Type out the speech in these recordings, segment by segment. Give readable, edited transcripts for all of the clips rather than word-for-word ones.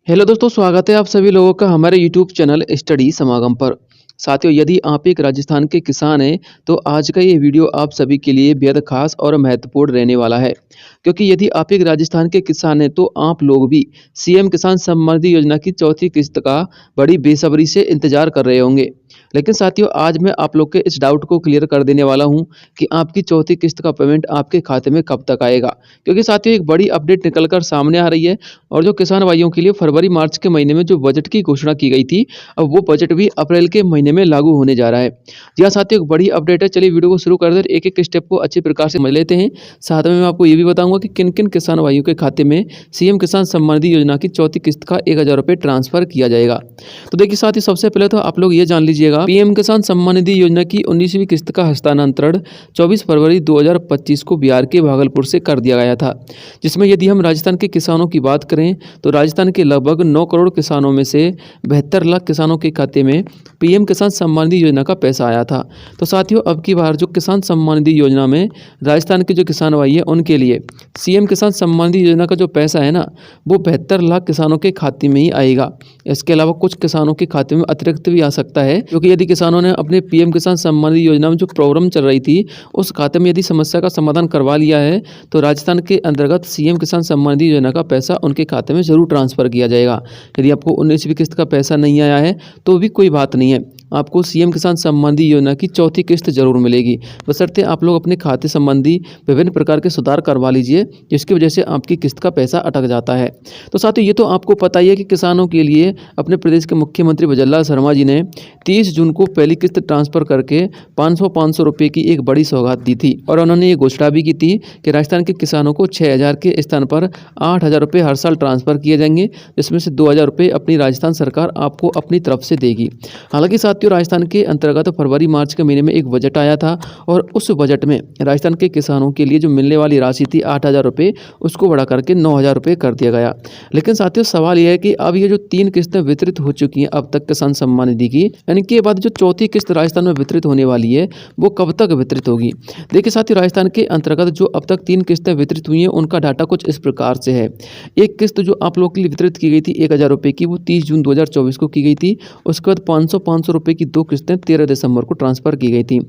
Hello दोस्तों, स्वागत है आप सभी लोगों का हमारे यूट्यूब चैनल स्टडी समागम पर। साथियों, यदि आप एक राजस्थान के किसान हैं, तो आज का ये वीडियो आप सभी के लिए बेहद खास और महत्वपूर्ण रहने वाला है। क्योंकि यदि आप एक राजस्थान के किसान हैं, तो आप लोग भी सीएम किसान सम्मान निधि योजना की चौथी किस्त का बड़ी बेसब्री से इंतजार कर रहे होंगे। लेकिन साथियों, आज मैं आप लोग के इस डाउट को क्लियर कर देने वाला हूँ कि आपकी चौथी किस्त का पेमेंट आपके खाते में कब तक आएगा। क्योंकि साथियों, एक बड़ी अपडेट निकल कर सामने आ रही है और जो किसान भाइयों के लिए फरवरी-मार्च के महीने में जो बजट की घोषणा की गई थी, अब वो बजट भी अप्रैल के महीने में लागू होने जा रहा है। जी हाँ साथियों, एक बड़ी अपडेट है। चलिए वीडियो को शुरू कर दें, एक-एक स्टेप को अच्छी प्रकार से समझ लेते हैं। साथ में मैं आपको ये भी बताऊँगा कि किन-किन किसान भाइयों के खाते में सीएम किसान सम्मान निधि योजना की चौथी किस्त का 1000 रुपए ट्रांसफर किया जाएगा। तो देखिए साथियों, सबसे पहले तो आप लोग ये जान लीजिएगा, पीएम किसान सम्मान निधि योजना की 19वीं किस्त का हस्तांतरण 24 फरवरी 2025 को बिहार के भागलपुर से कर दिया गया था। जिसमें यदि हम राजस्थान के किसानों की बात करें, तो राजस्थान के लगभग 9 करोड़ किसानों में से 72 लाख किसानों के खाते में पीएम किसान सम्मान निधि योजना का पैसा आया था। तो साथियों, अब की बार जो किसान सम्मान निधि योजना में राजस्थान के जो किसान भाई हैं, उनके लिए सीएम किसान सम्मान निधि योजना का जो पैसा है ना, वो 72 लाख किसानों के खाते में ही आएगा। इसके अलावा कुछ किसानों के खाते में अतिरिक्त भी आ सकता है, क्योंकि यदि किसानों ने अपने पीएम किसान सम्मान निधि योजना में जो प्रॉब्लम चल रही थी, उस खाते में यदि समस्या का समाधान करवा लिया है, तो राजस्थान के अंतर्गत सीएम किसान सम्मान निधि योजना का पैसा उनके खाते में जरूर ट्रांसफर किया जाएगा। यदि आपको 19वीं किस्त का पैसा नहीं आया है, तो भी कोई बात नहीं है, आपको सीएम किसान सम्मान निधि योजना की चौथी किस्त जरूर मिलेगी। बशर्ते आप लोग अपने खाते संबंधी विभिन्न प्रकार के सुधार करवा लीजिए, जिसकी वजह से आपकी किस्त का पैसा अटक जाता है। तो साथियों, ये तो आपको पता ही है कि किसानों के लिए अपने प्रदेश के मुख्यमंत्री भजनलाल शर्मा जी ने 30 जून को पहली किस्त ट्रांसफर करके 500 रुपये की एक बड़ी सौगात दी थी। और उन्होंने ये घोषणा भी की थी कि राजस्थान के किसानों को 6000 के स्थान पर 8000 रुपये हर साल ट्रांसफर किए जाएंगे, जिसमें से 2000 रुपये अपनी राजस्थान सरकार आपको अपनी तरफ से देगी। हालांकि साथियों, राजस्थान के अंतर्गत फरवरी मार्च के महीने में एक बजट आया था और उस बजट में राजस्थान के किसानों के लिए जो मिलने वाली राशि थी 8000 रुपये, उसको बढ़ा करके 9000 रुपये कर दिया गया। लेकिन साथियों, सवाल यह है कि अब ये जो 3 किस्तें वितरित हो चुकी हैं अब तक किसान सम्मान निधि की, यानी कि ये बाद जो चौथी किस्त राजस्थान में वितरित होने वाली है, वो कब तक वितरित होगी। देखिए साथियों, राजस्थान के अंतर्गत जो अब तक 3 किस्तें वितरित हुई हैं, उनका डाटा कुछ इस प्रकार से है। एक किस्त जो आप लोगों के लिए वितरित की गई थी 1000 रुपये की, वो 30 जून 2024 को की गई थी। उसके बाद 500 रुपये की 2 किस्तें 13 दिसंबर को ट्रांसफर की गई थी।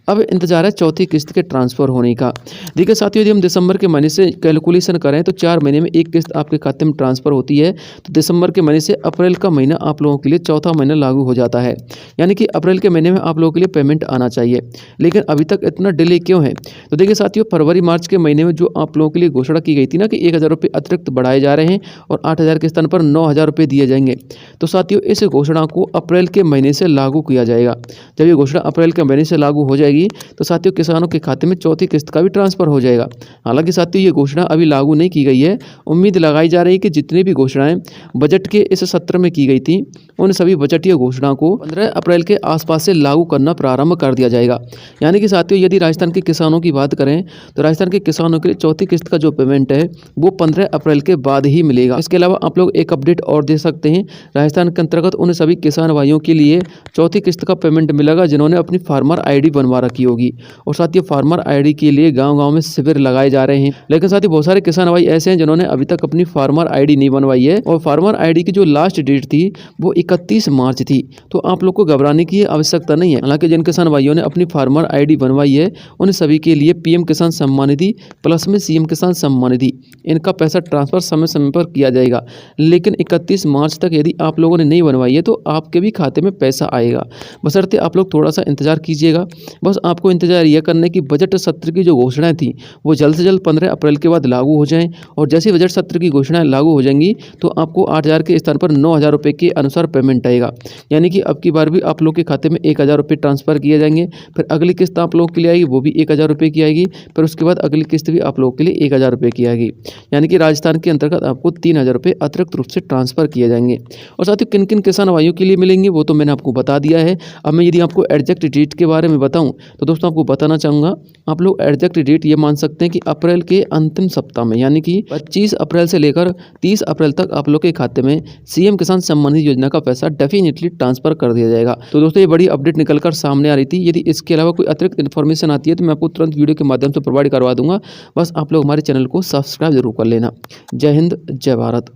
अब इंतजार है चौथी किस्त के ट्रांसफर होने का। देखिए साथियों, यदि हम दिसंबर के महीने से कैलकुलेशन करें, तो 4 महीने में एक किस्त आपके खाते में ट्रांसफर होती है। तो दिसंबर के महीने से अप्रैल का महीना आप लोगों के लिए चौथा महीना लागू हो जाता है, यानी कि अप्रैल के महीने में आप लोगों के लिए पेमेंट आना चाहिए। लेकिन अभी तक इतना डिले क्यों है? तो देखिए साथियों, फरवरी मार्च के महीने में जो आप लोगों के लिए घोषणा की गई थी ना कि 1000 रुपये अतिरिक्त बढ़ाए जा रहे हैं और 8000 के स्थान पर 9000 रुपये दिए जाएंगे। तो साथियों, इस घोषणा को अप्रैल के महीने से लागू किया जाएगा। जब ये घोषणा अप्रैल के महीने से लागू हो जाएगी, तो साथियों किसानों के खाते में चौथी किस्त का भी ट्रांसफर हो जाएगा। हालांकि साथियों, ये घोषणा अभी लागू नहीं की गई है। उम्मीद लगाई जा रही है कि जितनी भी घोषणाएं बजट के इस सत्र में की गई थी, उन सभी बजटीय घोषणा को 15 अप्रैल के आसपास से लागू करना प्रारंभ कर दिया जाएगा। यानी कि साथियों, यदि राजस्थान के किसानों की बात करें, तो राजस्थान के किसानों के लिए चौथी किस्त का जो पेमेंट है, वो 15 अप्रैल के बाद ही मिलेगा। इसके अलावा आप लोग एक अपडेट और दे सकते हैं, राजस्थान के अंतर्गत उन सभी किसान भाइयों के लिए चौथी किस्त का पेमेंट मिलेगा जिन्होंने अपनी फार्मर आईडी बनवा रखी होगी। और साथियों, फार्मर आईडी के लिए गाँव-गाँव में शिविर लगाए जा रहे हैं। लेकिन साथियों, बहुत सारे किसान भाई ऐसे हैं जिन्होंने अभी तक अपनी फार्मर आईडी नहीं बनवाई है और फार्मर आईडी की जो लास्ट डेट थी, वो 31 मार्च थी। तो आप लोग को घबराने की आवश्यकता नहीं है। हालांकि जिन किसान भाइयों ने अपनी फार्मर आईडी बनवाई है, उन सभी के लिए पीएम किसान सम्मान निधि प्लस में सीएम किसान सम्मान निधि, इनका पैसा ट्रांसफर समय समय पर किया जाएगा। लेकिन 31 मार्च तक यदि आप लोगों ने नहीं बनवाई है, तो आपके भी खाते में पैसा आएगा। बशर्ते आप लोग थोड़ा सा इंतजार कीजिएगा। बस आपको इंतजार यह करना है कि बजट सत्र की जो घोषणाएं थी, वो जल्द से जल्द 15 अप्रैल के बाद लागू हो जाएं। और जैसे ही बजट सत्र की घोषणाएं लागू हो जाएंगी, तो आपको 8000 के स्थान पर 9000 रुपये के अनुसार पेमेंट आएगा। यानी कि अब की बार भी आप लोग के खाते में 1000 रुपये ट्रांसफर किए जाएंगे। फिर अगली किस्त आप लोगों के लिए आएगी, वो भी 1000 रुपये की आएगी। फिर उसके बाद अगली किस्त भी आप लोगों के लिए 1000 रुपये की आएगी। यानी कि राजस्थान के अंतर्गत आपको 3000 रुपये अतिरिक्त रूप से ट्रांसफर किए जाएंगे। और साथ ही किन किन किसान भाइयों के लिए मिलेंगे, वो तो मैंने आपको बता दिया है। अब मैं यदि आपको एग्जैक्ट डेट के बारे में बताऊं, तो दोस्तों आपको बताना चाहूँगा, आप लोग एग्जैक्ट डेट ये मान सकते हैं कि अप्रैल के अंतिम सप्ताह में, यानी कि 25 अप्रैल से लेकर 30 अप्रैल तक आप लोग के खाते में सीएम किसान सम्मान निधि योजना का पैसा डेफिनेटली ट्रांसफर कर दिया जाएगा। तो दोस्तों, ये बड़ी अपडेट निकल कर सामने आ रही थी। यदि इसके अलावा कोई अतिरिक्त इन्फॉर्मेशन आती है, तो मैं आपको तुरंत वीडियो के माध्यम से प्रोवाइड करवा दूंगा। बस आप लोग हमारे चैनल को सब्सक्राइब जरूर कर लेना। जय हिंद, जय भारत।